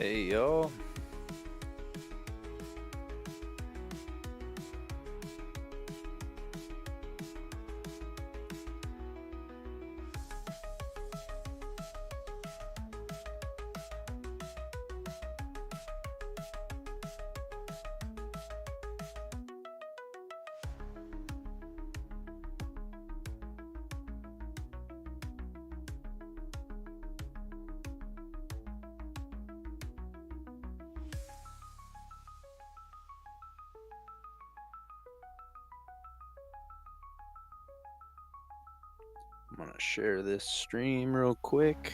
Hey y'all. I'm gonna share this stream real quick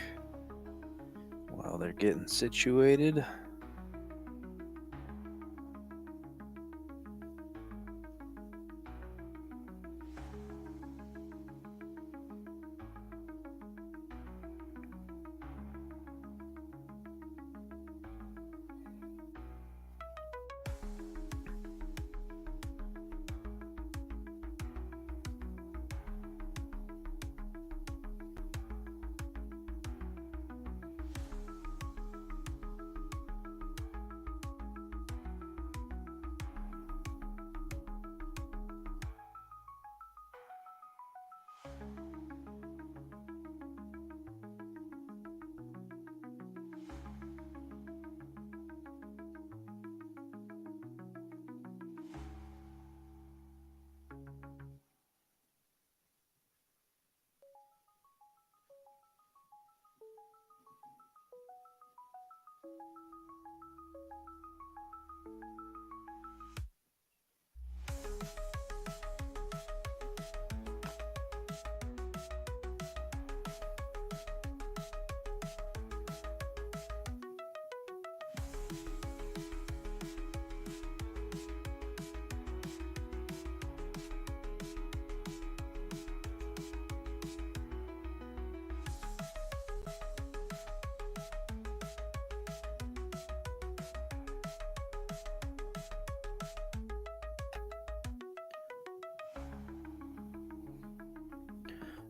while they're getting situated.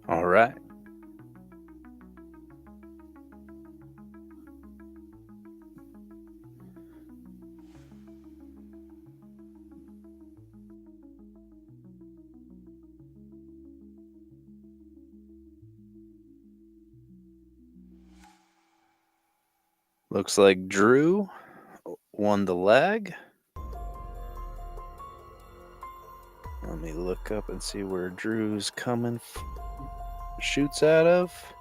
All right. Looks like Drew won the leg. Let me look up and see where Drew's coming shoots out of.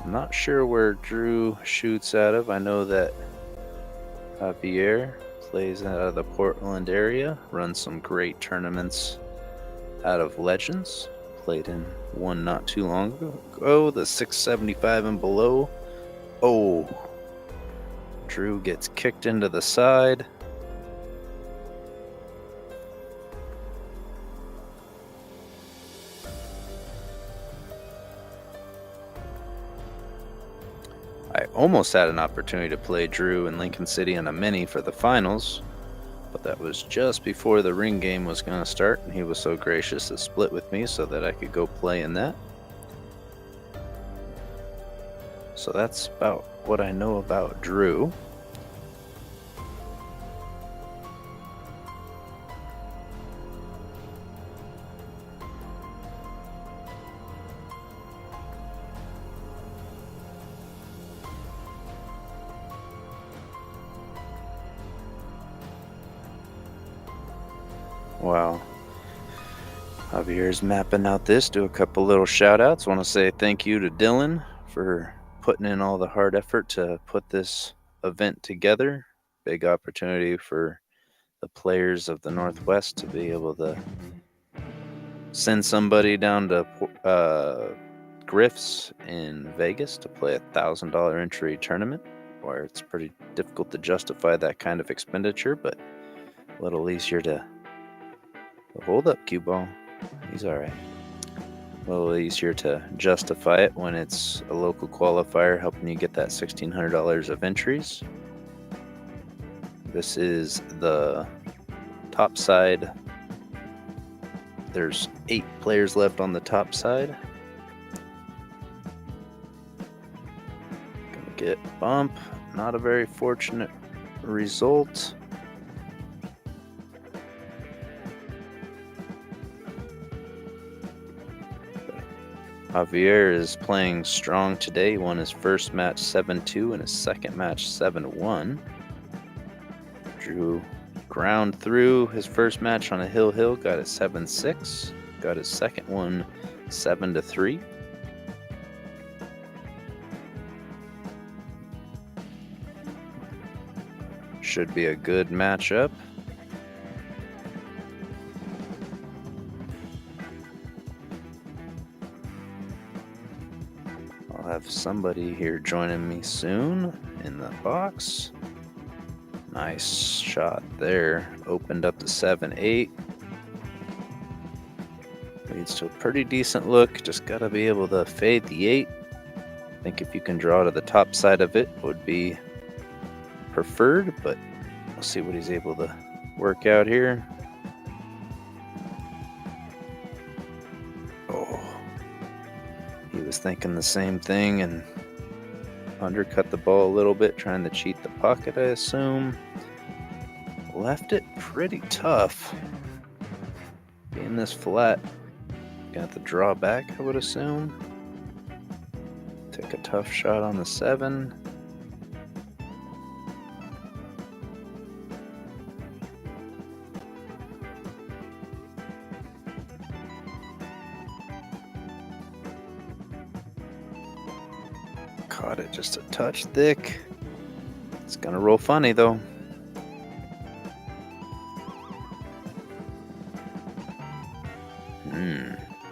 I'm not sure where Drew shoots out of. I know that JAVIER plays out of the Portland area, runs some great tournaments out of Legends. Played in one not too long ago, the 675 and below. Oh, Drew gets kicked into the side. I almost had an opportunity to play Drew in Lincoln City in a mini for the finals, but that was just before the ring game was going to start, and he was so gracious to split with me so that I could go play in that. So that's about what I know about Drew. Wow. Javier's mapping out this. Do a couple little shout outs. Want to say thank you to Dylan for putting in all the hard effort to put this event together. Big opportunity for the players of the Northwest to be able to send somebody down to Griff's in Vegas to play $1,000 entry tournament, where it's pretty difficult to justify that kind of expenditure, but a little easier to hold up, cue ball. He's all right. A little easier to justify it when it's a local qualifier helping you get that $1,600 of entries. This is the top side. There's 8 players left on the top side. Gonna get bump. Not a very fortunate result. Javier is playing strong today. He won his first match 7-2 and his second match 7-1. Drew ground through his first match on a hill, got it 7-6. Got his second one 7-3. Should be a good matchup. I'll have somebody here joining me soon in the box. Nice shot there. Opened up to 7-8. Leads to a pretty decent look. Just got to be able to fade the 8. I think if you can draw to the top side of it would be preferred, but we'll see what he's able to work out here. Oh, he was thinking the same thing and undercut the ball a little bit, trying to cheat the pocket, I assume. Left it pretty tough. Being this flat, gonna have to draw back, I would assume. Take a tough shot on the 7. Caught it just a touch thick. It's gonna roll funny though.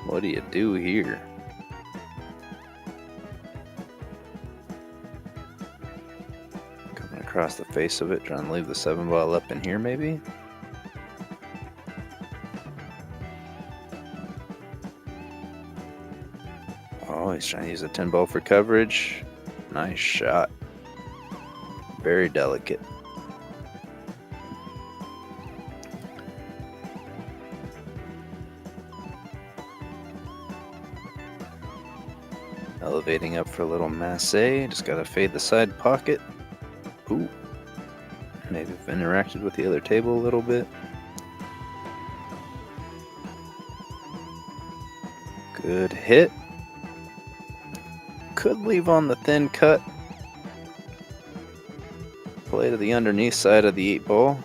What do you do here? Coming across the face of it, trying to leave the 7 ball up in here maybe? Oh, he's trying to use a 10 ball for coverage. Nice shot. Very delicate. Elevating up for a little masse. Just gotta fade the side pocket. Ooh. Maybe I've interacted with the other table a little bit. Good hit. Could leave on the thin cut. Play to the underneath side of the 8 ball.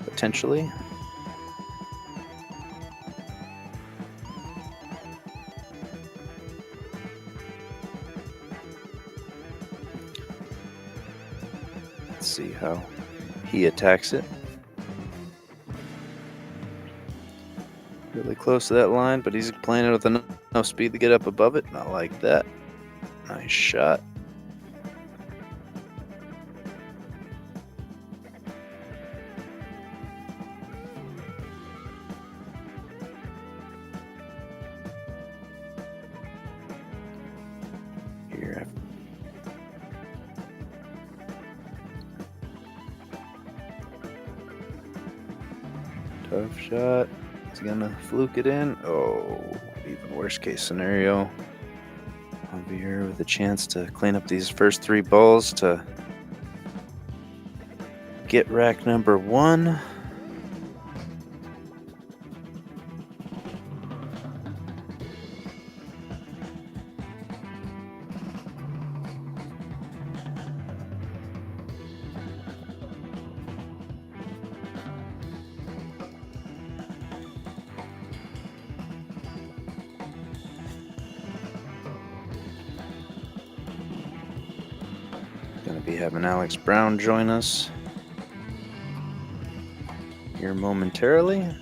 Potentially. Let's see how he attacks it. Really close to that line, but he's playing it with enough speed to get up above it. Not like that. Nice shot. Here. Tough shot. Is he gonna fluke it in? Oh, even worse case scenario. Javier with a chance to clean up these first 3 balls to get rack number 1. Gonna be having Alex Brown join us here momentarily. It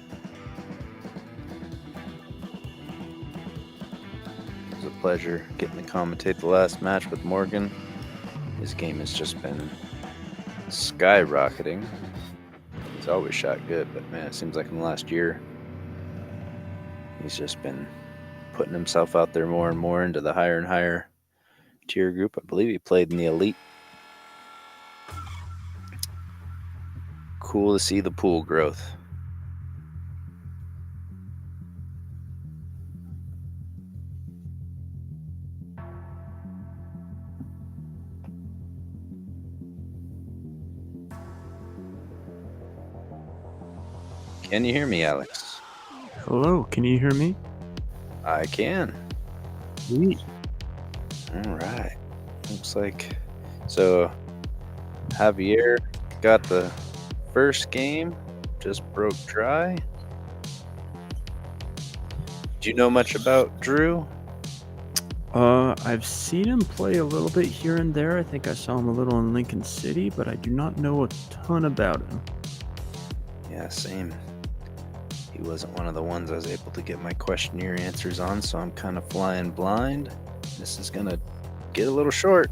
was a pleasure getting to commentate the last match with Morgan. His game has just been skyrocketing. He's always shot good, but man, it seems like in the last year he's just been putting himself out there more and more into the higher and higher tier group. I believe he played in the elite Cool to see the pool growth. Can you hear me, Alex? Hello, can you hear me? I can. Sweet. All right. Looks like so. Javier got the first game, just broke dry. Do you know much about Drew? I've seen him play a little bit here and there. I think I saw him a little in Lincoln City, but I do not know a ton about him. Yeah, same. He wasn't one of the ones I was able to get my questionnaire answers on, so I'm kind of flying blind. This is gonna get a little short.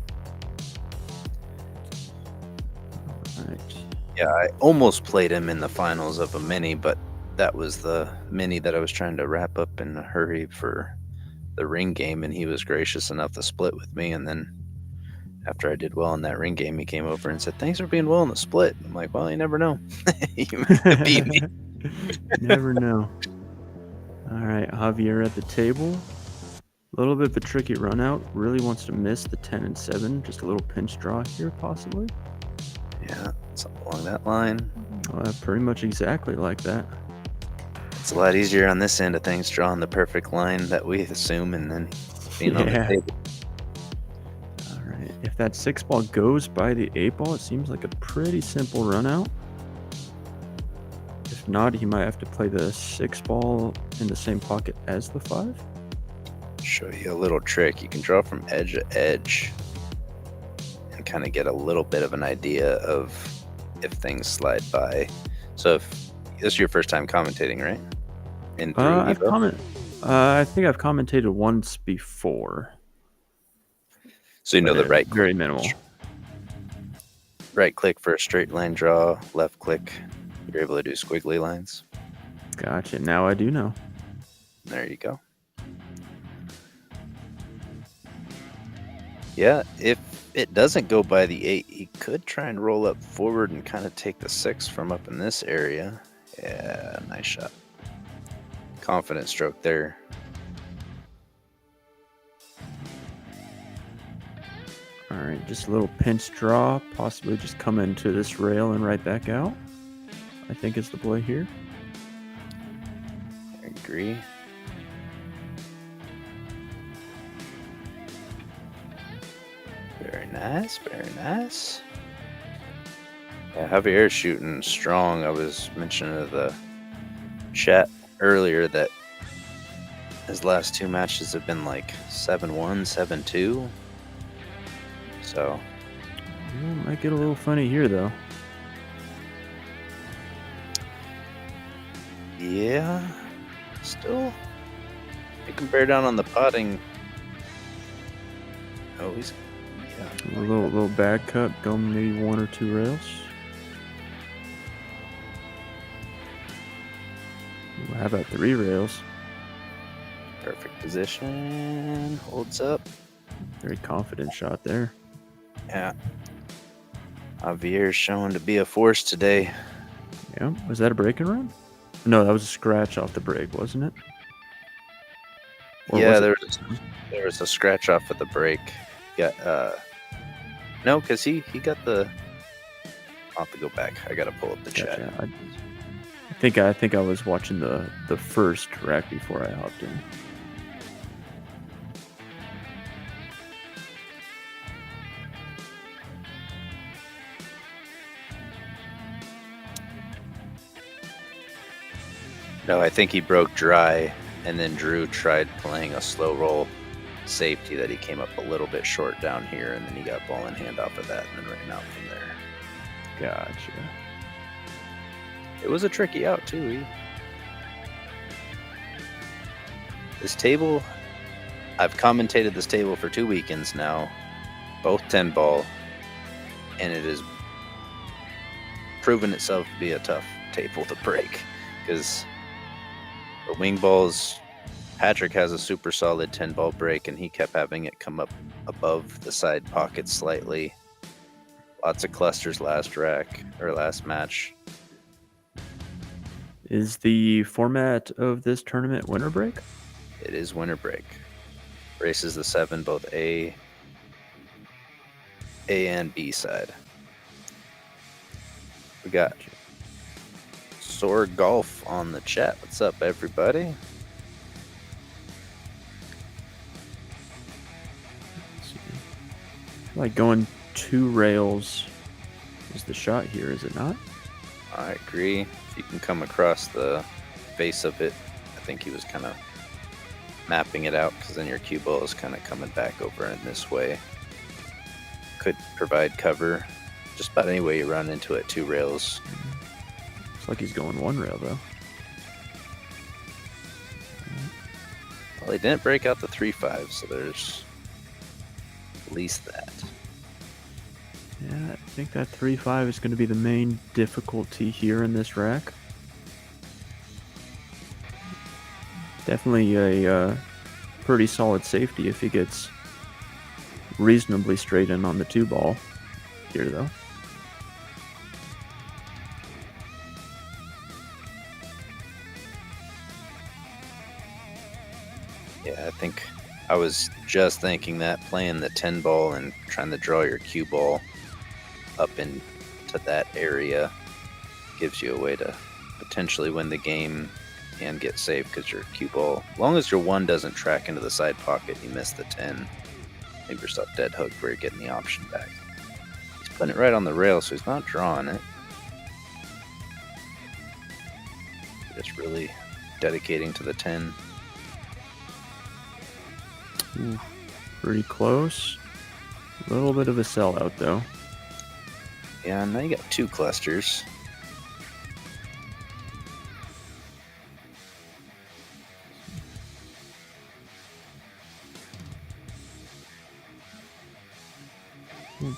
Right. Yeah, I almost played him in the finals of a mini, but that was the mini that I was trying to wrap up in a hurry for the ring game, and he was gracious enough to split with me. And then after I did well in that ring game, he came over and said, "Thanks for being well in the split." I'm like, "Well, you never know." You might have beat me. Never know. All right, Javier at the table. A little bit of a tricky run out. Really wants to miss the 10 and 7. Just a little pinch draw here, possibly. Yeah, something along that line. Pretty much exactly like that. It's a lot easier on this end of things, drawing the perfect line that we assume, and then being on the table. All right, if that 6 ball goes by the 8 ball, it seems like a pretty simple run out. If not, he might have to play the 6 ball in the same pocket as the 5. Show you a little trick. You can draw from edge to edge and kind of get a little bit of an idea of if things slide by. So if this is your first time commentating, right? I think I've commentated once before. So you know the right very minimal. Right click for a straight line draw, left click, you're able to do squiggly lines. Gotcha. Now I do know. There you go. Yeah, if it doesn't go by the 8, he could try and roll up forward and kind of take the 6 from up in this area. Yeah, nice shot. Confident stroke there. All right, just a little pinch draw, possibly just come into this rail and right back out, I think is the play here. I agree. Very nice, very nice. Yeah, Javier shooting strong. I was mentioning to the chat earlier that his last 2 matches have been like 7-1, 7-2. So might get a little funny here, though. Yeah, still. You can bear down on the putting. Oh, he's a little bad cut, go maybe 1 or 2 rails. How about 3 rails? Perfect position. Holds up. Very confident shot there. Yeah. Javier's showing to be a force today. Yeah. Was that a break and run? No, that was a scratch off the break, wasn't it? Or yeah, there was a scratch off at the break. Yeah. No, because he got the. I'll have to go back. I gotta pull up the chat. I think I was watching the first rack before I hopped in. No, I think he broke dry, and then Drew tried playing a slow roll safety that he came up a little bit short down here, and then he got ball in hand off of that and then ran out from there. Gotcha. It was a tricky out, too. This table, I've commentated this table for 2 weekends now, both 10 ball, and it has proven itself to be a tough table to break, because the wing balls, Patrick has a super solid 10 ball break, and he kept having it come up above the side pockets slightly. Lots of clusters last match. Is the format of this tournament winter break? It is winter break. Races the 7, both A and B side. We got Soar Golf on the chat. What's up, everybody? Let's see. Like going 2 rails is the shot here, is it not? I agree. If you can come across the face of it, I think he was kind of mapping it out, because then your cue ball is kind of coming back over in this way. Could provide cover just about any way you run into it. 2 rails. Looks like he's going 1 rail though. Well, he didn't break out the 3-5, so there's at least that. Yeah, I think that 3-5 is going to be the main difficulty here in this rack. Definitely a pretty solid safety if he gets reasonably straight in on the 2 ball here, though. Yeah, I think I was just thinking that playing the 10 ball and trying to draw your cue ball up into that area gives you a way to potentially win the game and get safe, because your cue ball, as long as your 1 doesn't track into the side pocket, you miss the 10. Leave yourself dead hooked where you're getting the option back. He's putting it right on the rail, so he's not drawing it. Just really dedicating to the 10. Ooh, pretty close. A little bit of a sellout, though. Yeah, now you got 2 clusters.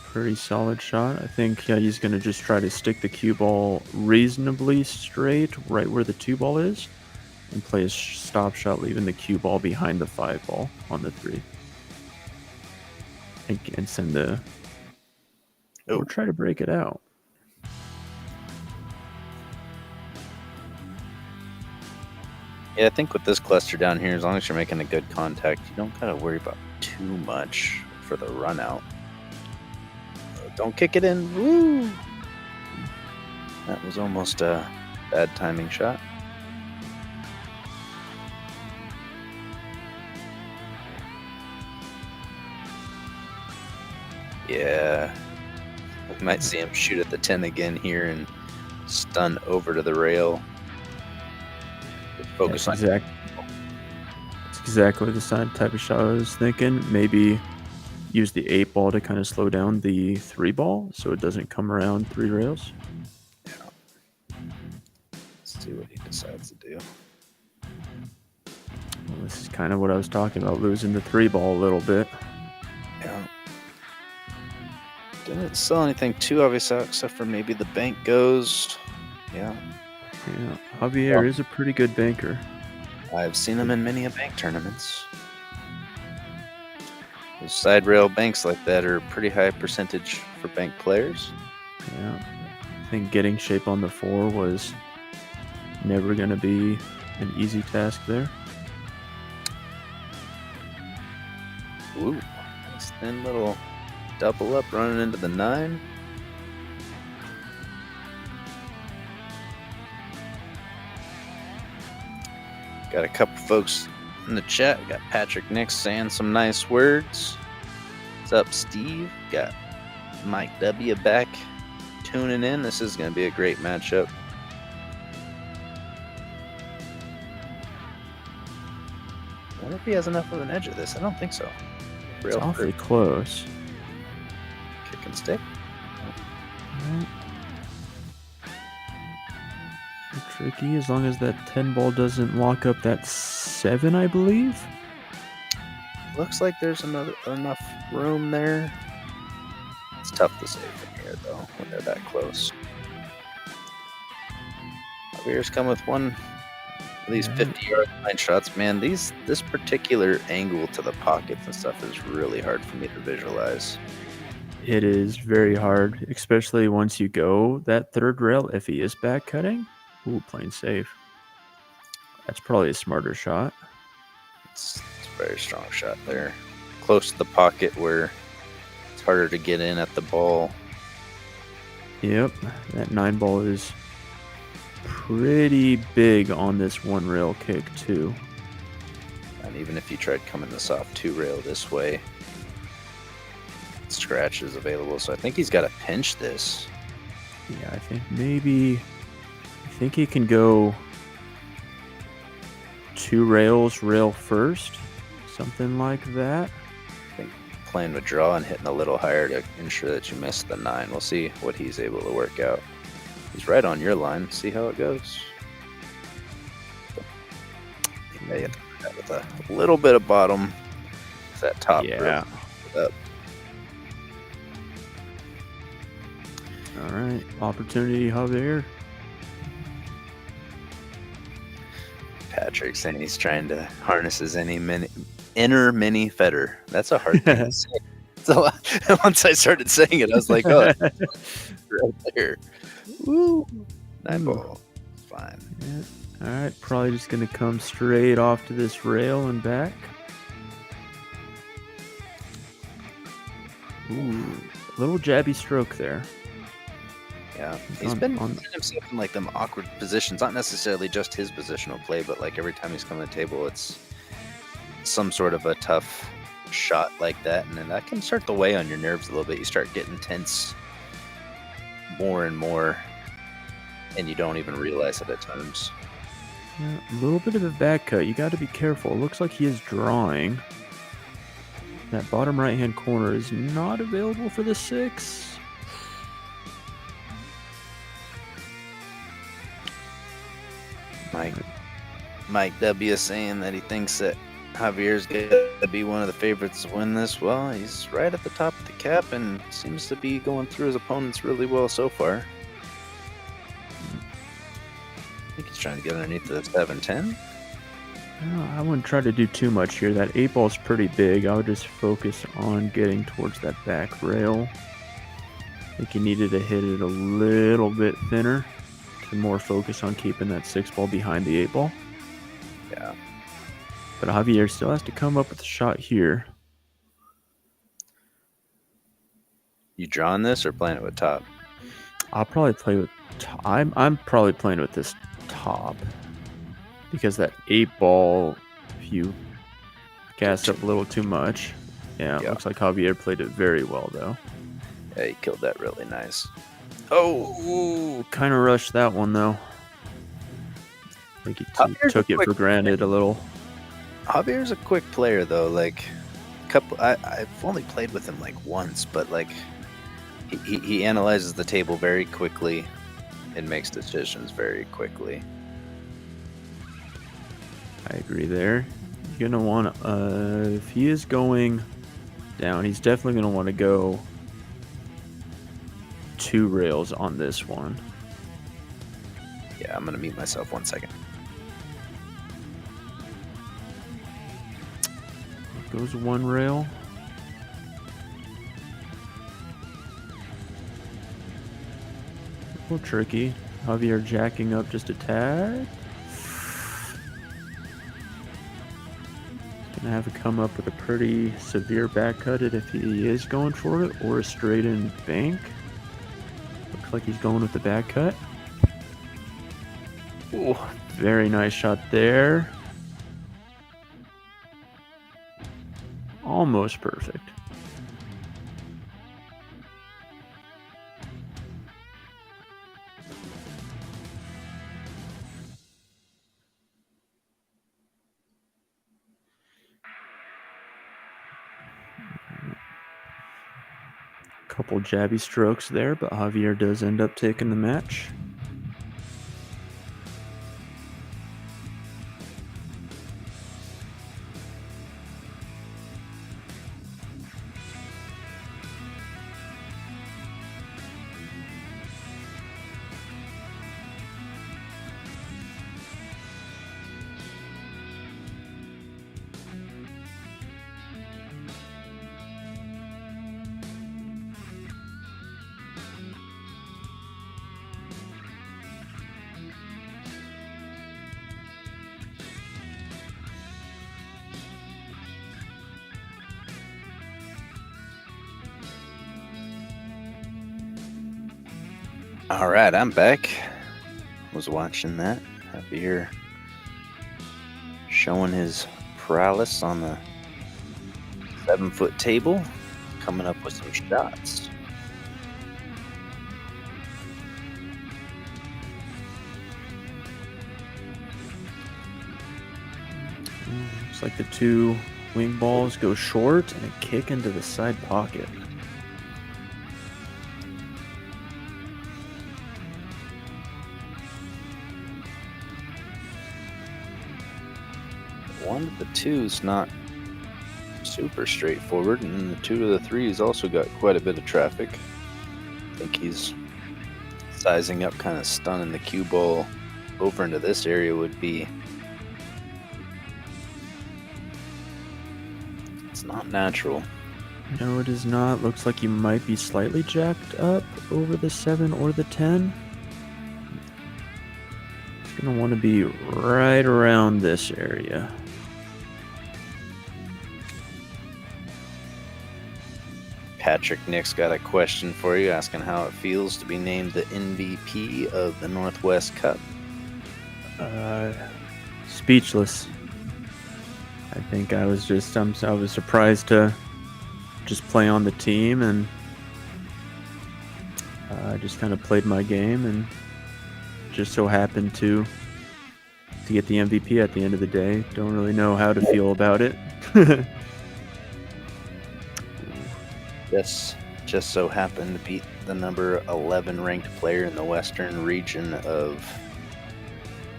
Pretty solid shot. I think he's going to just try to stick the cue ball reasonably straight right where the 2 ball is and play a stop shot, leaving the cue ball behind the 5 ball on the 3. And send the... Or try to break it out. Yeah, I think with this cluster down here, as long as you're making a good contact, you don't gotta worry about too much for the run out. Don't kick it in. Woo! That was almost a bad timing shot. Yeah. We might see him shoot at the 10 again here and stun over to the rail. Focus on That's exactly the type of shot I was thinking. Maybe use the 8 ball to kind of slow down the 3 ball so it doesn't come around 3 rails. Yeah. Let's see what he decides to do. Well, this is kind of what I was talking about, losing the 3 ball a little bit. Yeah. Didn't sell anything too obvious out except for maybe the bank goes. Yeah. Yeah, Javier is a pretty good banker. I've seen him in many bank tournaments. Those side rail banks like that are a pretty high percentage for bank players. Yeah, I think getting shape on the 4 was never going to be an easy task there. Ooh, nice thin little double up running into the 9. Got a couple folks in the chat. Got Patrick Nix saying some nice words. What's up, Steve? Got Mike W back tuning in. This is going to be a great matchup. I wonder if he has enough of an edge of this. I don't think so. It's awfully close. Kick and stick. Yeah. Tricky as long as that 10 ball doesn't lock up that 7, I believe. Looks like there's enough room there. It's tough to save from here though when they're that close. Javier's come with one of these 50-yard line shots. Man, this particular angle to the pockets and stuff is really hard for me to visualize. It is very hard, especially once you go that 3rd rail if he is back cutting. Ooh, playing safe. That's probably a smarter shot. It's a very strong shot there. Close to the pocket where it's harder to get in at the ball. Yep, that 9-ball is pretty big on this one rail kick too. And even if you tried coming this off 2 rail this way, scratch is available. So I think he's got to pinch this. Yeah, I think he can go 2 rails, rail first, something like that. I think playing with draw and hitting a little higher to ensure that you miss the 9. We'll see what he's able to work out. He's right on your line. See how it goes. Yeah, with a little bit of bottom. That top Yeah. up. All right, opportunity Javier. Patrick saying he's trying to harness his inner mini fetter. That's a hard thing to say. So once I started saying it, I was like, oh, right there. Woo. 9-ball. It's fine. Yeah. All right, probably just going to come straight off to this rail and back. Ooh, little jabby stroke there. Yeah, he's been putting himself in like them awkward positions. Not necessarily just his positional play, but like every time he's coming to the table, it's some sort of a tough shot like that, and then that can start to weigh on your nerves a little bit. You start getting tense more and more, and you don't even realize it at times. Yeah, a little bit of a back cut. You got to be careful. It looks like he is drawing. That bottom right-hand corner is not available for the 6. Mike W is saying that he thinks that Javier's going to be one of the favorites to win this. Well, he's right at the top of the cap and seems to be going through his opponents really well so far. I think he's trying to get underneath the 7-10. I wouldn't try to do too much here. That 8 ball's pretty big. I would just focus on getting towards that back rail. I think you needed to hit it a little bit thinner to more focus on keeping that 6 ball behind the 8 ball. Yeah. But Javier still has to come up with a shot here. You drawing this or playing it with top? I'll probably play with I'm probably playing with this top. Because that 8 ball, if you gas up a little too much. Yeah, it looks like Javier played it very well, though. Yeah, he killed that really nice. Oh, kind of rushed that one, though. I think he took it for granted a little. Javier's a quick player, though. Like, I've only played with him like once, but like, he analyzes the table very quickly and makes decisions very quickly. I agree there. You're gonna want to, if he is going down, he's definitely gonna want to go 2 rails on this one. Yeah, I'm gonna mute myself 1 second. Goes 1 rail. A little tricky. Javier jacking up just a tad. Gonna have to come up with a pretty severe back cut it if he is going for it, or a straight in bank. Looks like he's going with the back cut. Ooh, very nice shot there. Almost perfect. Couple jabby strokes there, but Javier does end up taking the match. All right, I'm back. Was watching that. Javier showing his prowess on the 7-foot table, coming up with some shots. Looks like the two wing balls go short and a kick into the side pocket. One of the two's not super straightforward, and then the 2 of the 3's also got quite a bit of traffic. I think he's sizing up, kind of stunning the cue ball over into this area would be. It's not natural. No, it is not. Looks like you might be slightly jacked up over the 7 or the 10. It's going to want to be right around this area. Patrick Nick's got a question for you, asking how it feels to be named the MVP of the Northwest Cup. Speechless. I think I was surprised to just play on the team, and I just kind of played my game and just so happened to get the MVP at the end of the day. Don't really know how to feel about it. This just so happened to beat the number 11 ranked player in the western region of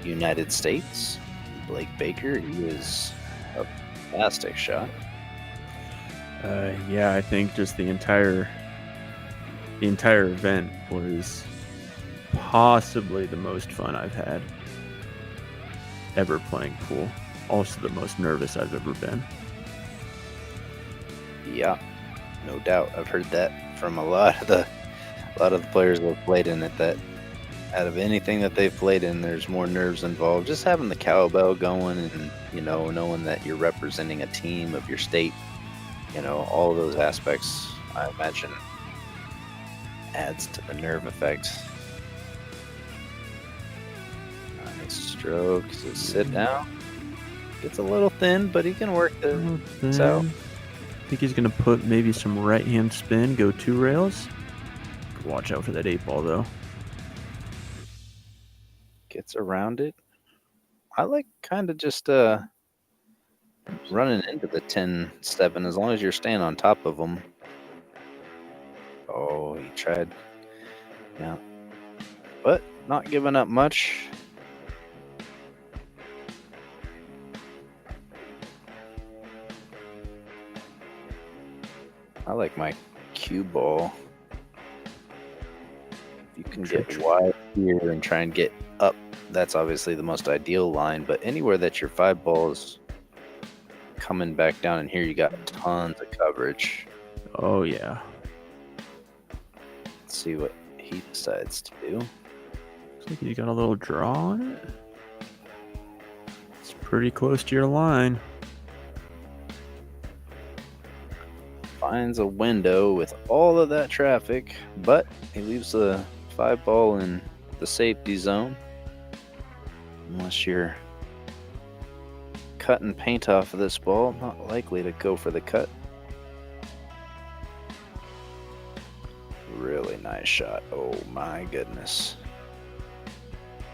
United States, Blake Baker. He is a fantastic shot. Yeah, I think just the entire event was possibly the most fun I've had ever playing pool. Also the most nervous I've ever been. Yeah, no doubt. I've heard that from a lot of the players that have played in it, that out of anything that they've played in, there's more nerves involved. Just having the cowbell going and, knowing that you're representing a team of your state, all of those aspects, I imagine, adds to the nerve effect. Nice stroke. So sit down. Gets a little thin, but he can work this out. I think he's going to put maybe some right-hand spin, go 2 rails. Watch out for that 8 ball, though. Gets around it. I like kind of just running into the 10-7 as long as you're staying on top of them. Oh, he tried. Yeah. But not giving up much. I like my cue ball. You can get wide here and try and get up. That's obviously the most ideal line, but anywhere that your 5 ball is coming back down, and here you got tons of coverage. Oh, yeah. Let's see what he decides to do. Looks like you got a little draw on it. It's pretty close to your line. Finds a window with all of that traffic, but he leaves the 5 ball in the safety zone. Unless you're cutting paint off of this ball, not likely to go for the cut. Really nice shot. Oh my goodness.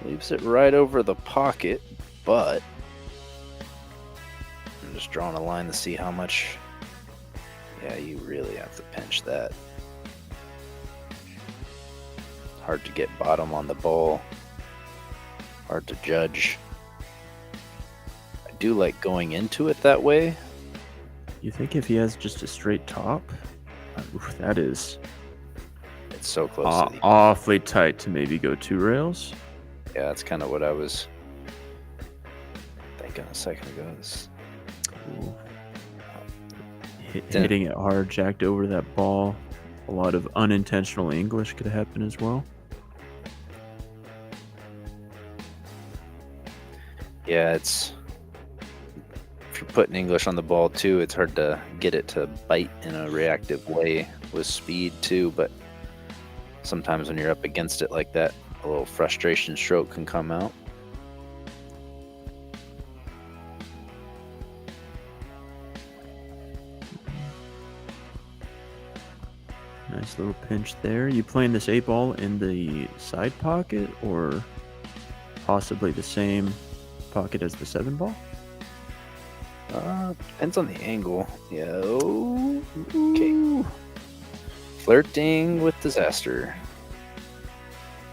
Leaves it right over the pocket, but I'm just drawing a line to see how much. Yeah, you really have to pinch that. Hard to get bottom on the ball. Hard to judge. I do like going into it that way. You think if he has just a straight top? That is... It's so close to the... awfully tight to maybe go 2 rails. Yeah, that's kind of what I was thinking a second ago. Hitting it hard, jacked over that ball. A lot of unintentional English could happen as well. Yeah, if you're putting English on the ball too, it's hard to get it to bite in a reactive way with speed too, but sometimes when you're up against it like that, a little frustration stroke can come out. Nice little pinch there. You playing this 8-ball in the side pocket or possibly the same pocket as the 7-ball? Depends on the angle. Yo. Okay. Flirting with disaster.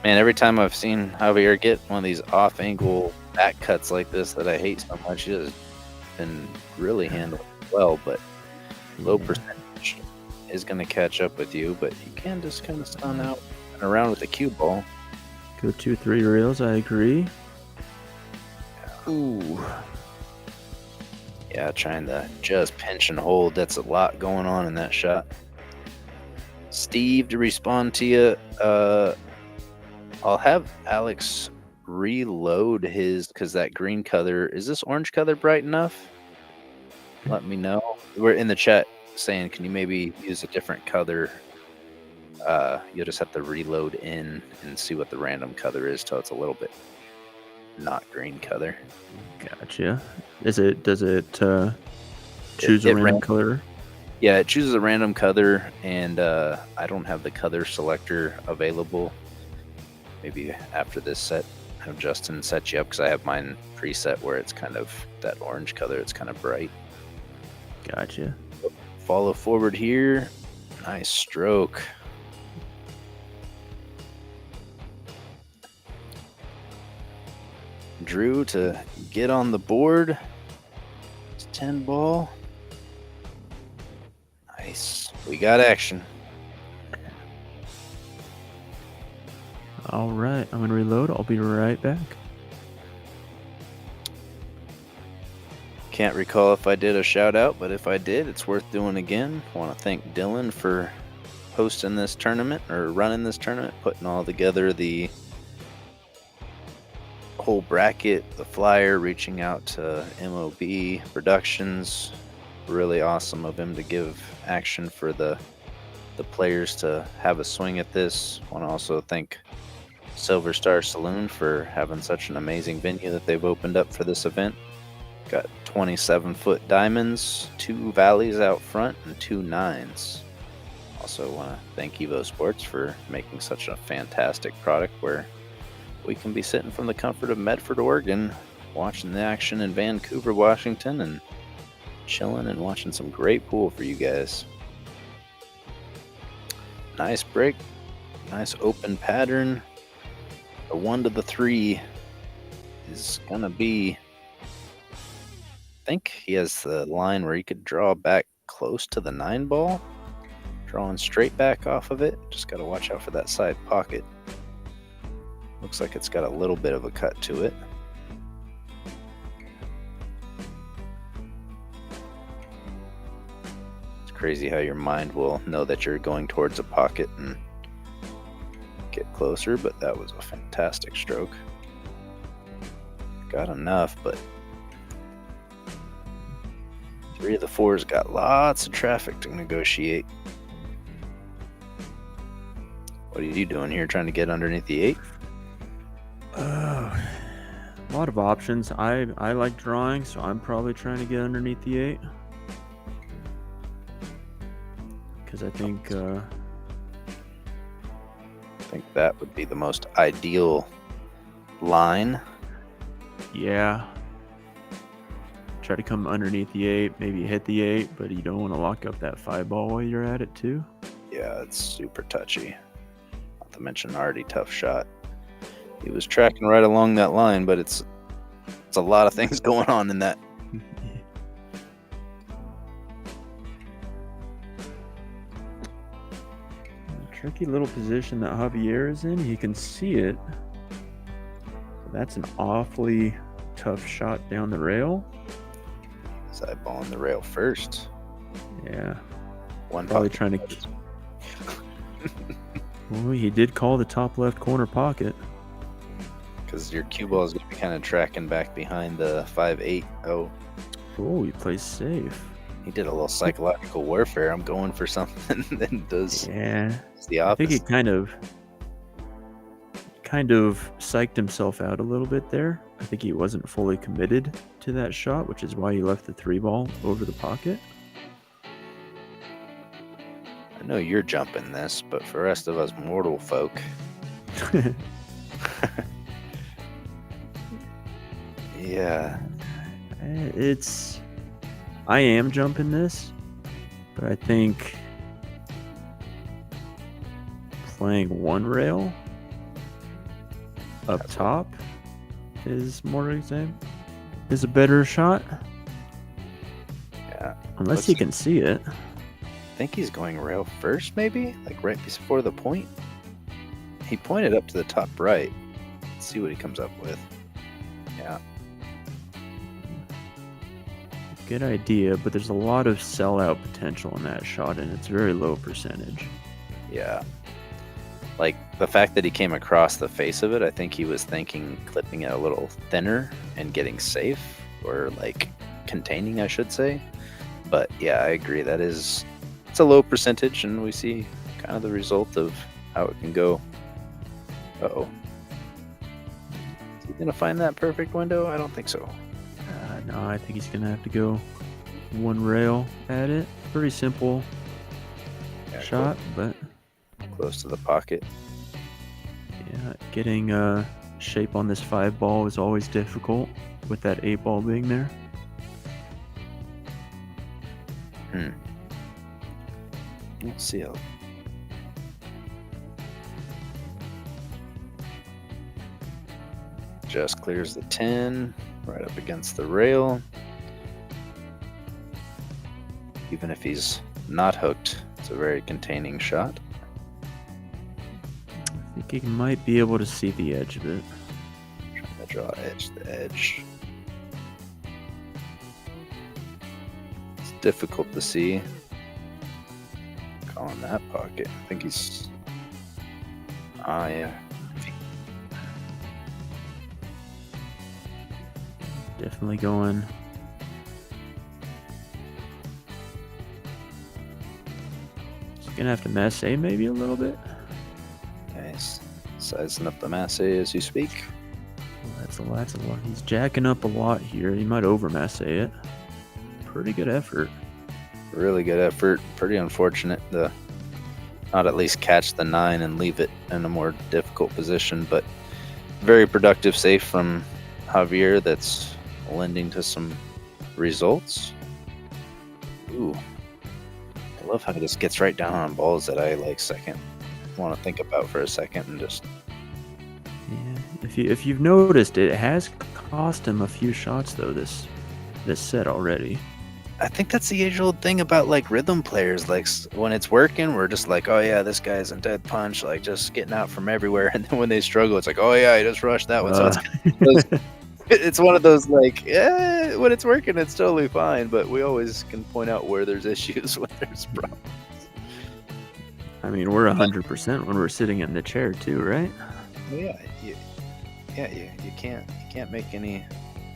Man, every time I've seen Javier get one of these off-angle back cuts like this that I hate so much, he has been really handled well, but low percentage is going to catch up with you, but you can just kind of stun out and around with the cue ball. Go 2-3 rails, I agree. Ooh. Yeah, trying to just pinch and hold. That's a lot going on in that shot. Steve, to respond to you, I'll have Alex reload his, because that green color, is this orange color bright enough? Let me know. We're in the chat saying, can you maybe use a different color? You'll just have to reload in and see what the random color is till it's a little bit not green color. Gotcha. Does it choose a random color? Yeah, it chooses a random color, and I don't have the color selector available. Maybe after this set, have Justin set you up, because I have mine preset where it's kind of that orange color. It's kind of bright. Gotcha. Follow forward here. Nice stroke. Drew to get on the board. It's 10 ball. Nice. We got action. All right. I'm going to reload. I'll be right back. Can't recall if I did a shout out, but if I did, it's worth doing again. I want to thank Dylan for hosting this tournament, or running this tournament, putting all together the whole bracket, the flyer, reaching out to Moby Productions. Really awesome of him to give action for the players to have a swing at this. Want to also thank Silver Star Saloon for having such an amazing venue that they've opened up for this event. Got 27-foot diamonds, 2 valleys out front, and 2 nines. Also want to thank EvoSports for making such a fantastic product where we can be sitting from the comfort of Medford, Oregon, watching the action in Vancouver, Washington, and chilling and watching some great pool for you guys. Nice break, nice open pattern. The 1 to the 3 is gonna be, I think he has the line where he could draw back close to the 9 ball, drawing straight back off of it. Just gotta watch out for that side pocket. Looks like it's got a little bit of a cut to it. It's crazy how your mind will know that you're going towards a pocket and get closer, but that was a fantastic stroke. Got enough, but 3 of the 4s got lots of traffic to negotiate. What are you doing here, trying to get underneath the 8? A lot of options. I like drawing, so I'm probably trying to get underneath the 8. Because I think that would be the most ideal line. Yeah. Try to come underneath the 8, maybe hit the 8, but you don't want to lock up that 5 ball while you're at it too. Yeah, it's super touchy. Not to mention already tough shot. He was tracking right along that line, but it's a lot of things going on in that. Tricky little position that Javier is in. He can see it. That's an awfully tough shot down the rail. He's eyeballing the rail first. Yeah. One probably trying to. Well, he did call the top left corner pocket. Because your cue ball is going to be kind of tracking back behind the 5-8. Oh, he plays safe. He did a little psychological warfare. I'm going for something that does. Yeah. It's the opposite. I think kind of psyched himself out a little bit there. I think he wasn't fully committed to that shot, which is why he left the 3-ball over the pocket. I know you're jumping this, but for the rest of us mortal folk, yeah, I am jumping this, but I think playing one rail up top is a better shot. Yeah. Unless you can see it. I think he's going rail first, maybe? Like right before the point? He pointed up to the top right. Let's see what he comes up with. Yeah. Good idea, but there's a lot of sellout potential in that shot, and it's very low percentage. Yeah. Like, the fact that he came across the face of it, I think he was thinking clipping it a little thinner and getting safe, or like containing, I should say. But yeah, I agree. It's a low percentage, and we see kind of the result of how it can go. Uh-oh. Is he going to find that perfect window? I don't think so. No, I think he's going to have to go one rail at it. Pretty simple shot, but close to the pocket. Yeah, getting shape on this 5-ball is always difficult with that 8-ball being there. Let's see how. Just clears the 10, right up against the rail. Even if he's not hooked, it's a very containing shot. I think he might be able to see the edge of it. Trying to draw edge to edge. It's difficult to see. Calling that pocket. I think he's. Yeah. Definitely going. He's gonna have to masse maybe a little bit. Nice. Sizing up the masse as you speak. Well, that's a lot. He's jacking up a lot here. He might over masse it. Pretty good effort. Really good effort. Pretty unfortunate to not at least catch the 9 and leave it in a more difficult position, but very productive save from Javier that's lending to some results. Ooh. I love how he just gets right down on balls that I want to think about for a second and just. Yeah. If you've noticed, it has cost him a few shots though this set already. I think that's the age-old thing about like rhythm players. Like when it's working, we're just like, oh yeah, this guy's in dead punch, like just getting out from everywhere. And then when they struggle, it's like, oh yeah, he just rushed that one. So it's one of those like, yeah, when it's working, it's totally fine. But we always can point out where there's issues when there's problems. I mean, we're 100% when we're sitting in the chair too, right? Yeah, you can't make any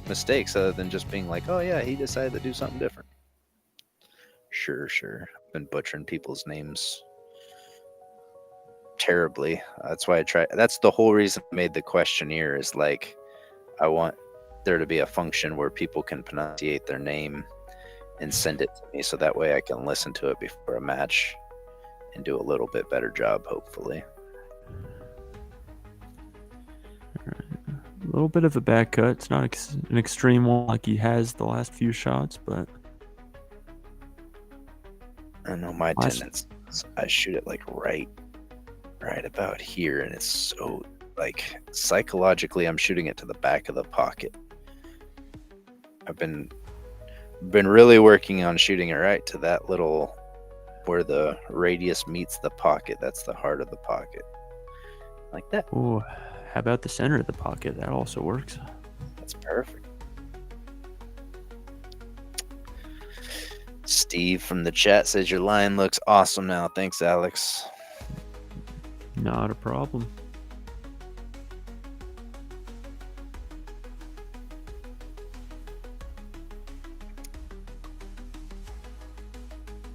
mistakes other than just being like, oh yeah, he decided to do something different. Sure. I've been butchering people's names terribly. That's why that's the whole reason I made the questionnaire, is like, I want there to be a function where people can pronunciate their name and send it to me, so that way I can listen to it before a match and do a little bit better job, hopefully. A little bit of a back cut. It's not an extreme one like he has the last few shots, but I know my tendency is I shoot it like right about here, and it's so like psychologically I'm shooting it to the back of the pocket. I've been really working on shooting it right to that little where the radius meets the pocket. That's the heart of the pocket, like that. Oh, how about the center of the pocket? That also works. That's perfect. Steve from the chat says your line looks awesome now. Thanks, Alex. Not a problem.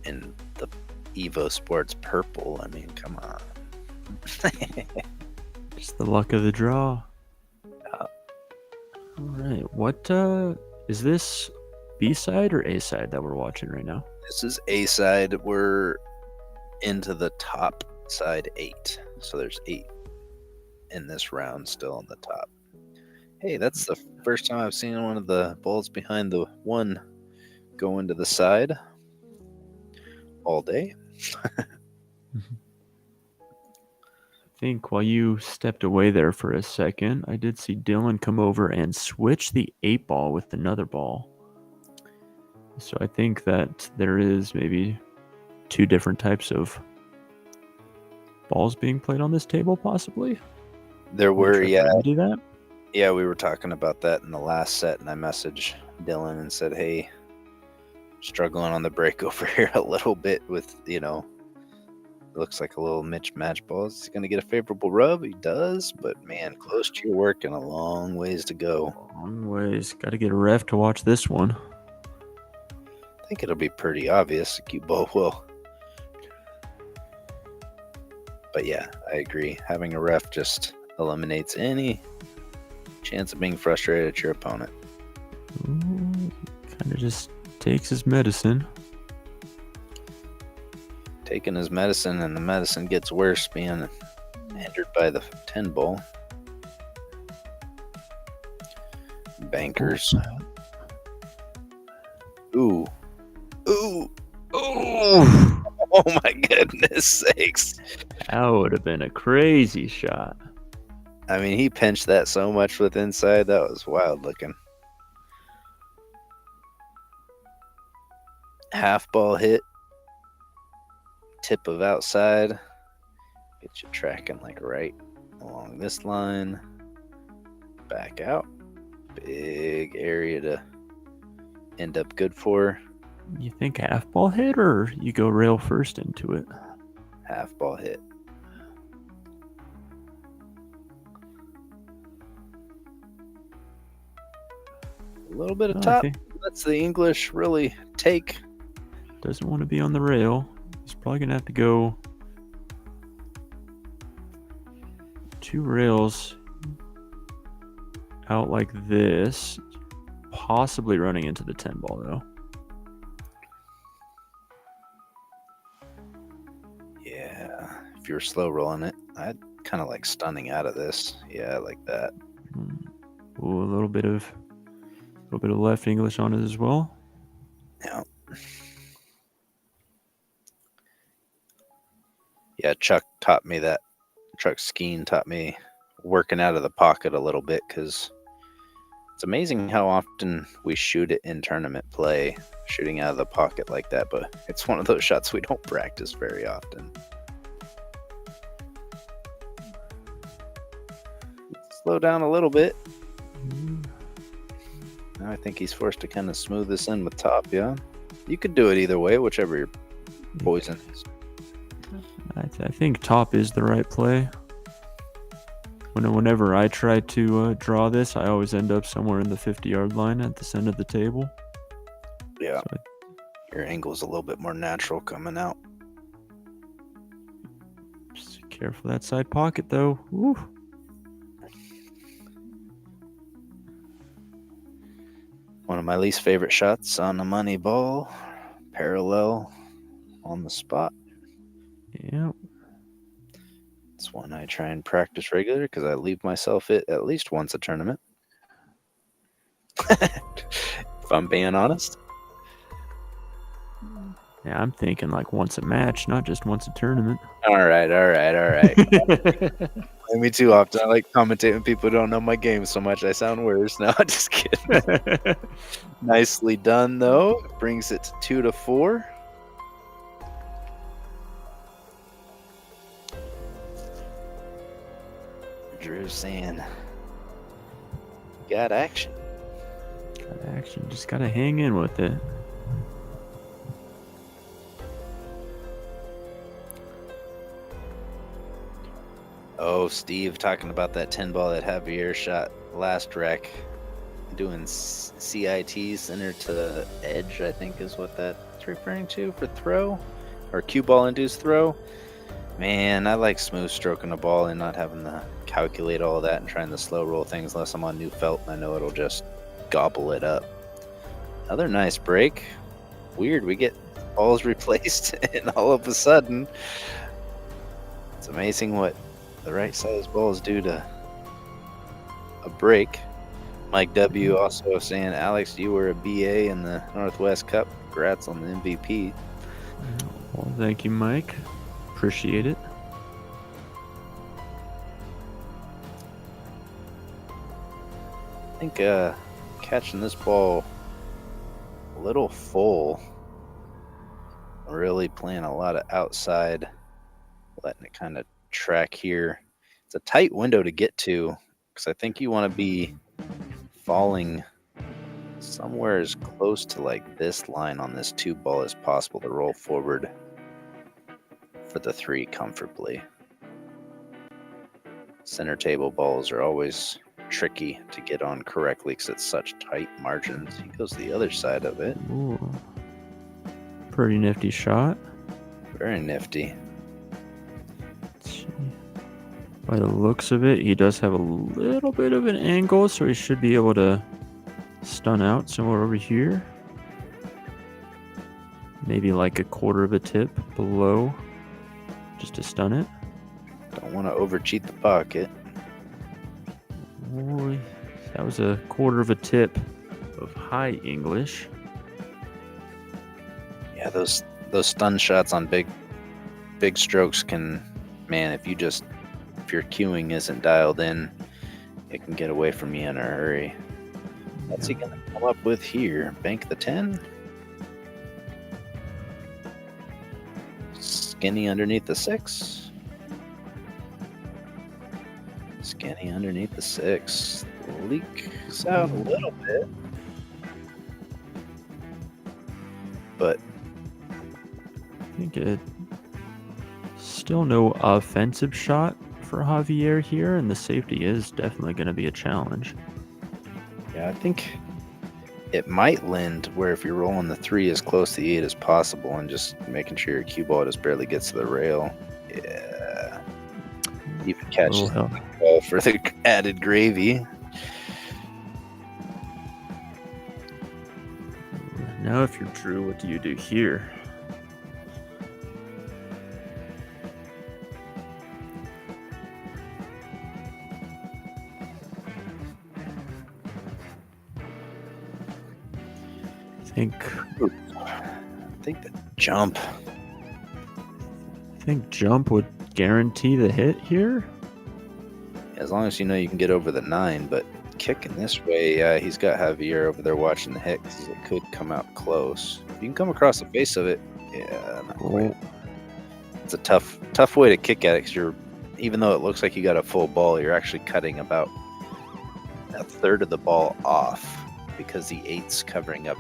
In the EvoSports purple, I mean, come on. It's the luck of the draw. Yeah. All right. What is this, B-side or A-side that we're watching right now? This is A side. We're into the top side 8. So there's 8 in this round still on the top. Hey, that's the first time I've seen one of the balls behind the one go into the side all day. I think while you stepped away there for a second, I did see Dylan come over and switch the 8 ball with another ball. So I think that there is maybe 2 different types of balls being played on this table, possibly. There were, yeah. Do that? Yeah, we were talking about that in the last set, and I messaged Dylan and said, hey, struggling on the break over here a little bit with, looks like a little match ball. Is he going to get a favorable rub? He does, but man, close to your work and a long ways to go. Long ways. Got to get a ref to watch this one. I think it'll be pretty obvious. Cue ball will. But yeah, I agree. Having a ref just eliminates any chance of being frustrated at your opponent. Kind of just takes his medicine. Taking his medicine, and the medicine gets worse being hindered by the 10 ball. Bankers. Ooh. Ooh. Ooh. Oh my goodness sakes. That would have been a crazy shot. I mean, he pinched that so much with inside. That was wild looking. Half ball hit. Tip of outside. Get you tracking like right along this line. Back out. Big area to end up good for. You think half ball hit, or you go rail first into it? Half ball hit. A little bit of top. Lets the English really take. Doesn't want to be on the rail. He's probably going to have to go 2 rails out like this. Possibly running into the 10 ball, though. Yeah. If you were slow rolling it, I'd kind of like stunning out of this. Yeah, like that. Ooh, a little bit of left English on it as well. Yeah. Yeah, Chuck Skeen taught me working out of the pocket a little bit, because it's amazing how often we shoot it in tournament play, shooting out of the pocket like that, but it's one of those shots we don't practice very often. Slow down a little bit. Now I think he's forced to kind of smooth this in with top, yeah? You could do it either way, whichever your poison is. I think top is the right play. Whenever I try to draw this, I always end up somewhere in the 50-yard line at the center of the table. Yeah. So your angle's a little bit more natural coming out. Just careful that side pocket, though. Woo. One of my least favorite shots on the money ball. Parallel on the spot. Yeah. It's one I try and practice regularly because I leave myself it at least once a tournament. If I'm being honest. Yeah, I'm thinking like once a match, not just once a tournament. All right. Me too often. I like commentating. People who don't know my game so much. I sound worse. No, just kidding. Nicely done, though. Brings it to 2-4. Drew saying, got action. Got action. Just got to hang in with it. Oh, Steve talking about that 10 ball that Javier shot last rec. Doing CIT, center to the edge, I think is what that's referring to for throw. Or cue ball induced throw. Man, I like smooth stroking the ball and not having to calculate all of that and trying to slow roll things unless I'm on new felt and I know it'll just gobble it up. Another nice break. Weird, we get balls replaced and all of a sudden it's amazing what the right size balls do to a break. Mike W also saying, Alex, you were a BA in the Northwest Cup. Congrats on the MVP. Well, thank you, Mike. Appreciate it. I think catching this ball a little full, really playing a lot of outside, letting it kind of track here. It's a tight window to get to because I think you want to be falling somewhere as close to like this line on this 2 ball as possible to roll forward for the 3 comfortably. Center table balls are always tricky to get on correctly because it's such tight margins. He goes the other side of it. Ooh. Pretty nifty shot. Very nifty. Let's see. By the looks of it, he does have a little bit of an angle, so he should be able to stun out somewhere over here. Maybe like a quarter of a tip below, just to stun it. Don't want to overcheat the pocket. Boy, that was a quarter of a tip of high English. Yeah, those stun shots on big strokes can, man, if your cueing isn't dialed in, it can get away from you in a hurry. What's he gonna come up with here? Bank the 10? Skinny underneath the 6? Skinny underneath the 6. Leaks out a little bit. But I think it still no offensive shot for Javier here, and the safety is definitely going to be a challenge. yeah, I think it might lend where if you're rolling the 3 as close to the 8 as possible and just making sure your cue ball just barely gets to the rail. Yeah. Even catches the ball for the added gravy. Now if you're Drew, what do you do here? I think the jump. I think jump would guarantee the hit here. As long as you know you can get over the 9, but kicking this way, he's got Javier over there watching the hit because it could come out close. If you can come across the face of it, yeah, not quite. It's a tough way to kick at it because even though it looks like you got a full ball, you're actually cutting about a third of the ball off because the 8's covering up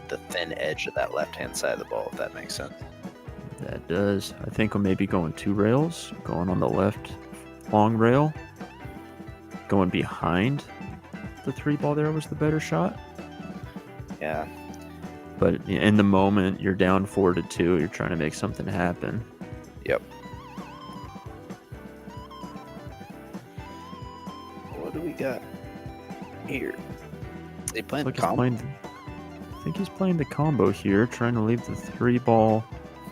the thin edge of that left-hand side of the ball, if that makes sense. That does. I think I'm maybe going 2 rails, going on the left long rail, going behind the 3 ball there was the better shot. Yeah. But in the moment, you're down 4-2. You're trying to make something happen. Yep. What do we got here? Is he playing combo? I think he's playing the combo here, trying to leave the 3 ball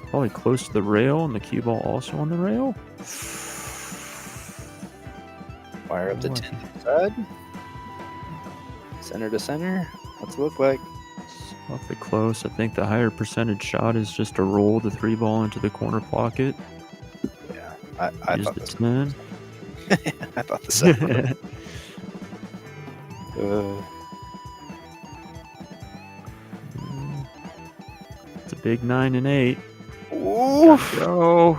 probably close to the rail and the cue ball also on the rail. Wire up the 10 to the side. Center to center. What's it look like? Awfully close. I think the higher percentage shot is just to roll the 3 ball into the corner pocket. Yeah, I use thought the this 10. I thought the second one. It's a big 9 and 8. Oof. Go.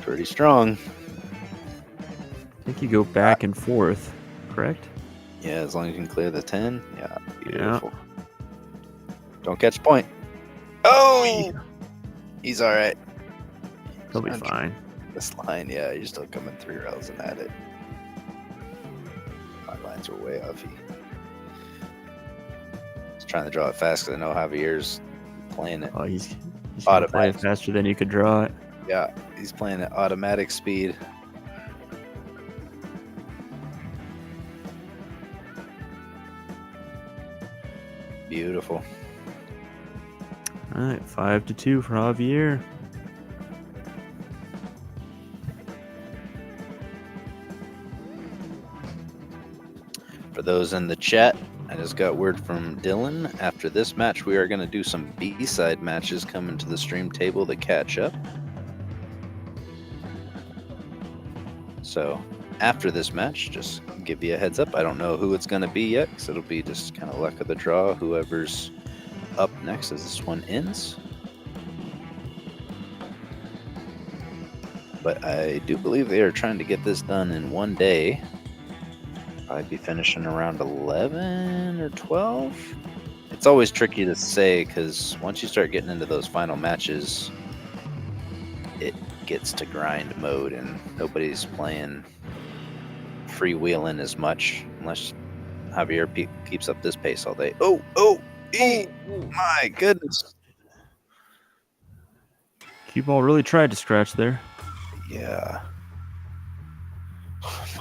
Pretty strong. I think you go back and forth, correct? Yeah, as long as you can clear the 10. Yeah, beautiful. Yeah. Don't catch point. Oh! He's all right. He'll be fine. This line, yeah, you're still coming 3 rails and at it. My lines were way off. He's trying to draw it fast because I know Javier's playing it. Oh, he's He's gonna play it Automatic. faster than you could draw it. Yeah, he's playing at automatic speed. Beautiful. All right, 5-2 for Javier. For those in the chat, I just got word from Dylan. After this match, we are going to do some B-side matches coming to the stream table to catch up. So after this match, just give you a heads up. I don't know who it's going to be yet, because it'll be just kind of luck of the draw, whoever's up next as this one ends. But I do believe they are trying to get this done in one day. I'd be finishing around 11 or 12. It's always tricky to say because once you start getting into those final matches, it gets to grind mode and nobody's playing freewheeling as much unless Javier keeps up this pace all day. Oh, my goodness. Cue ball really tried to scratch there. Yeah.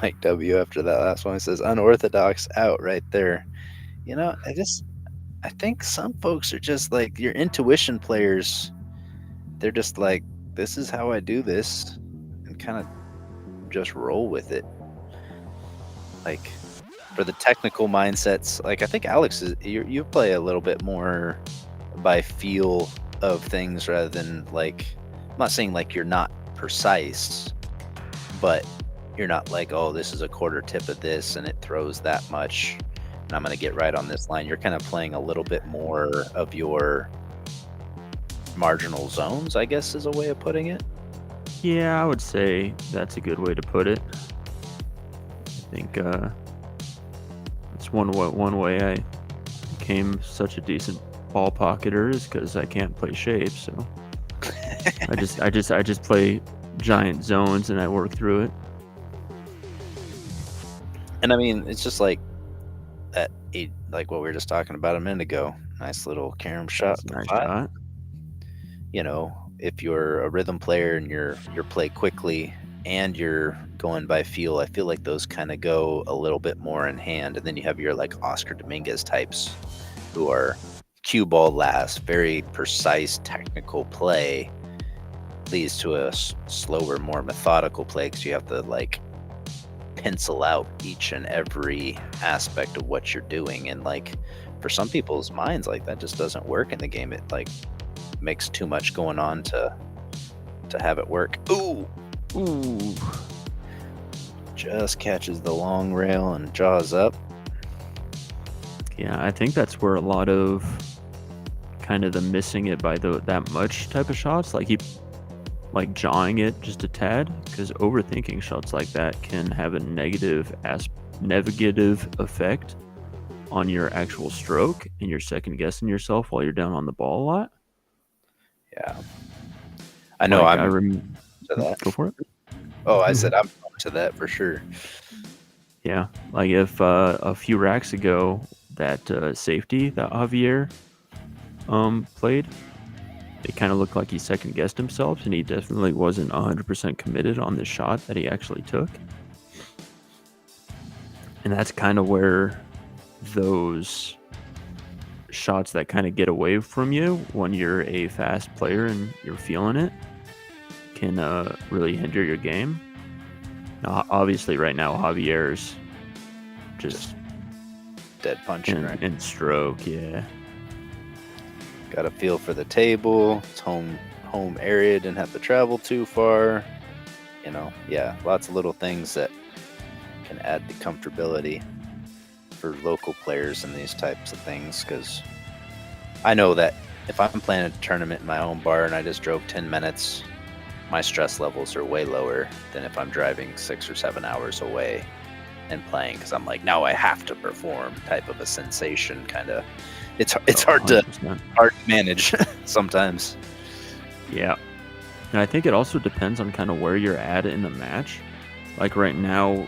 Mike W after that last one says unorthodox out right there. You know, I think some folks are just like your intuition players. They're just like, this is how I do this, and kind of just roll with it. Like for the technical mindsets, like I think Alex you play a little bit more by feel of things rather than like. I'm not saying like you're not precise, but you're not like, oh, this is a quarter tip of this and it throws that much and I'm going to get right on this line. You're kind of playing a little bit more of your marginal zones, I guess is a way of putting it. Yeah, I would say that's a good way to put it. I think it's one way I became such a decent ball pocketer is because I can't play shapes, so I just play giant zones and I work through it. And I mean, it's just like that, like what we were just talking about a minute ago. Nice little carom shot. Nice shot. You know, if you're a rhythm player and you're play quickly and you're going by feel, I feel like those kind of go a little bit more in hand. And then you have your like Oscar Dominguez types who are cue ball last, very precise technical play leads to a slower, more methodical play because you have to like pencil out each and every aspect of what you're doing. And like for some people's minds, like that just doesn't work in the game. It like makes too much going on to have it work. Ooh, just catches the long rail and jaws up. Yeah, I think that's where a lot of kind of the missing it by that much type of shots, like he like jawing it just a tad, because overthinking shots like that can have a negative effect on your actual stroke, and you're second guessing yourself while you're down on the ball a lot. Yeah, I know. Like, I'm to that. Go for it. Oh, I said I'm to that for sure. Yeah, like if a few racks ago that safety that Javier played, it kind of looked like he second guessed himself, and he definitely wasn't 100% committed on the shot that he actually took. And that's kind of where those shots that kind of get away from you when you're a fast player and you're feeling it can really hinder your game. Now, obviously, right now, Javier's just dead punching and stroke, yeah. Got a feel for the table. It's home area. Didn't have to travel too far. You know, yeah, lots of little things that can add to comfortability for local players in these types of things. Because I know that if I'm playing a tournament in my own bar and I just drove 10 minutes, my stress levels are way lower than if I'm driving 6 or 7 hours away and playing, because I'm like, now I have to perform type of a sensation. Kind of, it's hard to manage sometimes. Yeah, and I think it also depends on kind of where you're at in the match. Like right now,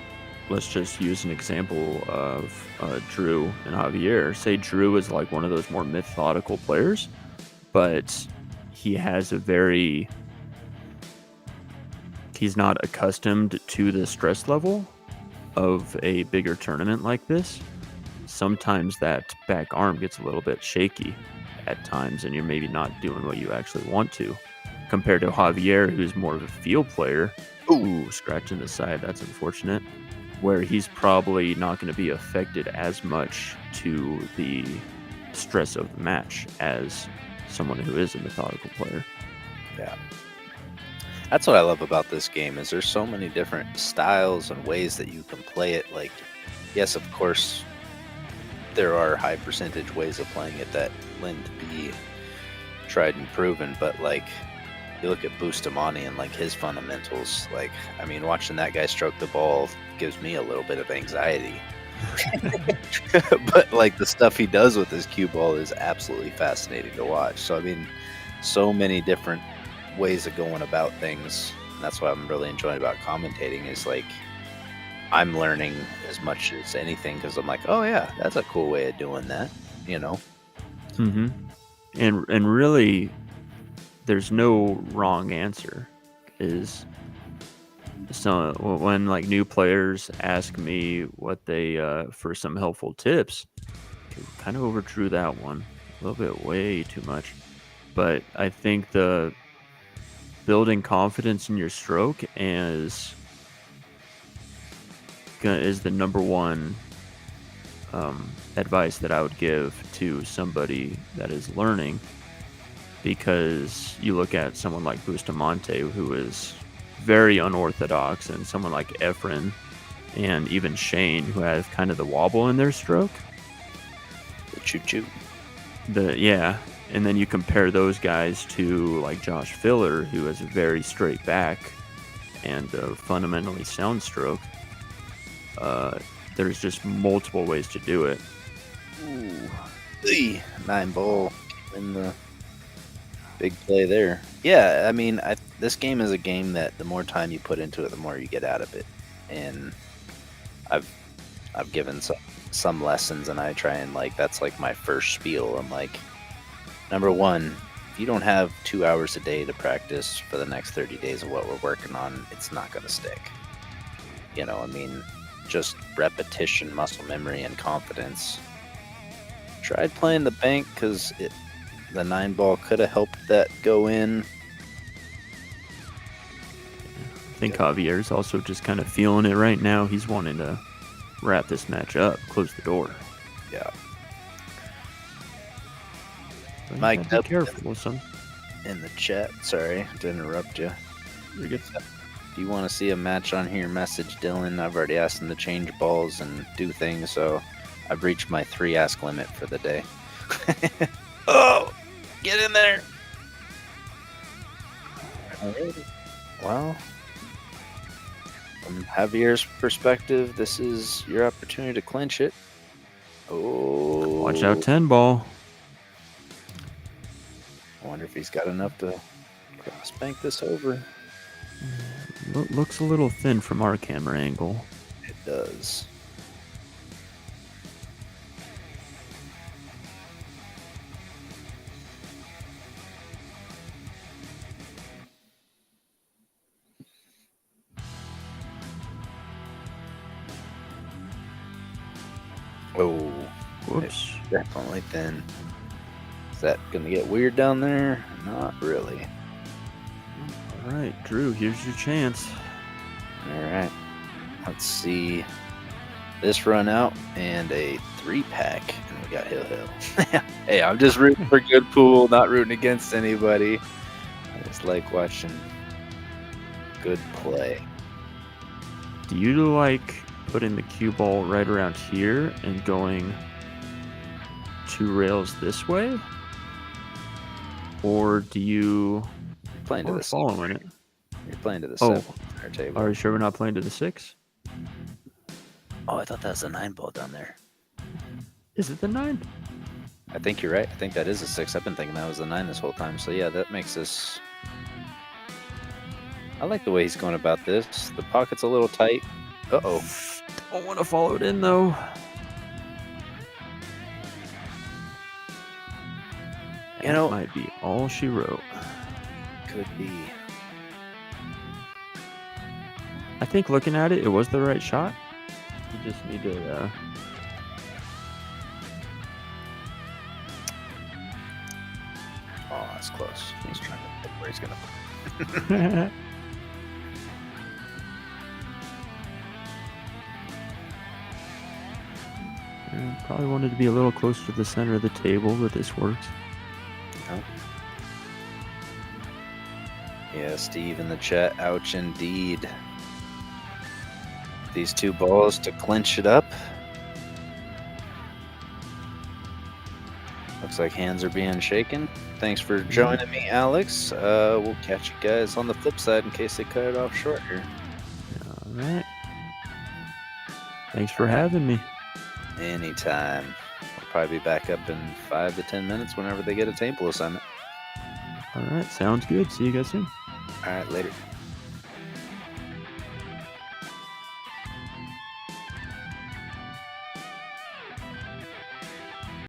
let's just use an example of Drew and Javier. Say Drew is like one of those more methodical players, but he has a very... He's not accustomed to the stress level of a bigger tournament like this. Sometimes that back arm gets a little bit shaky at times, and you're maybe not doing what you actually want to. Compared to Javier, who's more of a field player. Ooh, scratching the side. That's unfortunate. Where he's probably not going to be affected as much to the stress of the match as someone who is a methodical player. Yeah. That's what I love about this game, is there's so many different styles and ways that you can play it. Like, yes, of course, there are high percentage ways of playing it that lend to be tried and proven, but like, you look at Bustamante and like his fundamentals, like, I mean, watching that guy stroke the ball gives me a little bit of anxiety. But like the stuff he does with his cue ball is absolutely fascinating to watch. So I mean, so many different ways of going about things. And that's what I'm really enjoying about commentating, is like I'm learning as much as anything, because I'm like, oh yeah, that's a cool way of doing that, you know. Mm-hmm. And really, there's no wrong answer. Is so when like new players ask me what they for some helpful tips, I kind of overdrew that one a little bit, way too much. But I think the building confidence in your stroke is the number one advice that I would give to somebody that is learning. Because you look at someone like Bustamante, who is very unorthodox, and someone like Efren and even Shane, who have kind of the wobble in their stroke. The choo-choo. Yeah. And then you compare those guys to like Josh Filler, who has a very straight back and a fundamentally sound stroke. There's just multiple ways to do it. Ooh. 9 ball in the big play there. Yeah, I mean, this game is a game that the more time you put into it, the more you get out of it. And I've given some lessons, and I try and like, that's like my first spiel. I'm like, number one, if you don't have 2 hours a day to practice for the next 30 days of what we're working on, it's not going to stick. You know, I mean, just repetition, muscle memory, and confidence. Tried playing the bank because the 9 ball could have helped that go in. I think Javier's also just kind of feeling it right now. He's wanting to wrap this match up, close the door. Yeah. But Mike, be careful, son. In the chat, sorry to interrupt you. You're good. If you want to see a match on here, message Dylan. I've already asked him to change balls and do things, so I've reached my 3 ask limit for the day. Oh, get in there. Well, from Javier's perspective, this is your opportunity to clinch it. Oh, Watch out, 10 ball. I wonder if he's got enough to cross bank this over. Looks a little thin from our camera angle. It does. Oh, Whoops. definitely thin. Is that gonna get weird down there? Not really. All right, Drew, here's your chance. All right, let's see this run out and a 3-pack, and we got Hill. Hey, I'm just rooting for good pool, not rooting against anybody. I just like watching good play. Do you like putting the cue ball right around here and going 2 rails this way? Or do you... You're playing to the following it? You're playing to the 7 center table. Are you sure we're not playing to the 6? Oh, I thought that was a 9 ball down there. Is it the 9? I think you're right. I think that is a 6. I've been thinking that was the 9 this whole time. So yeah, that makes this... I like the way he's going about this. The pocket's a little tight. Uh-oh. Don't want to follow it in, though. You That know, might be all she wrote. could be. I think looking at it, it was the right shot. You just need to. Oh, that's close. He's trying to pick where he's gonna put. Probably wanted to be a little closer to the center of the table, but this works. Yeah, Steve in the chat. Ouch, indeed. These two balls to clinch it up. Looks like hands are being shaken. Thanks for joining me, Alex. We'll catch you guys on the flip side in case they cut it off short here. All right. Thanks for having me. Anytime. I'll probably be back up in 5 to 10 minutes whenever they get a table assignment. All right. Sounds good. See you guys soon. All right, later.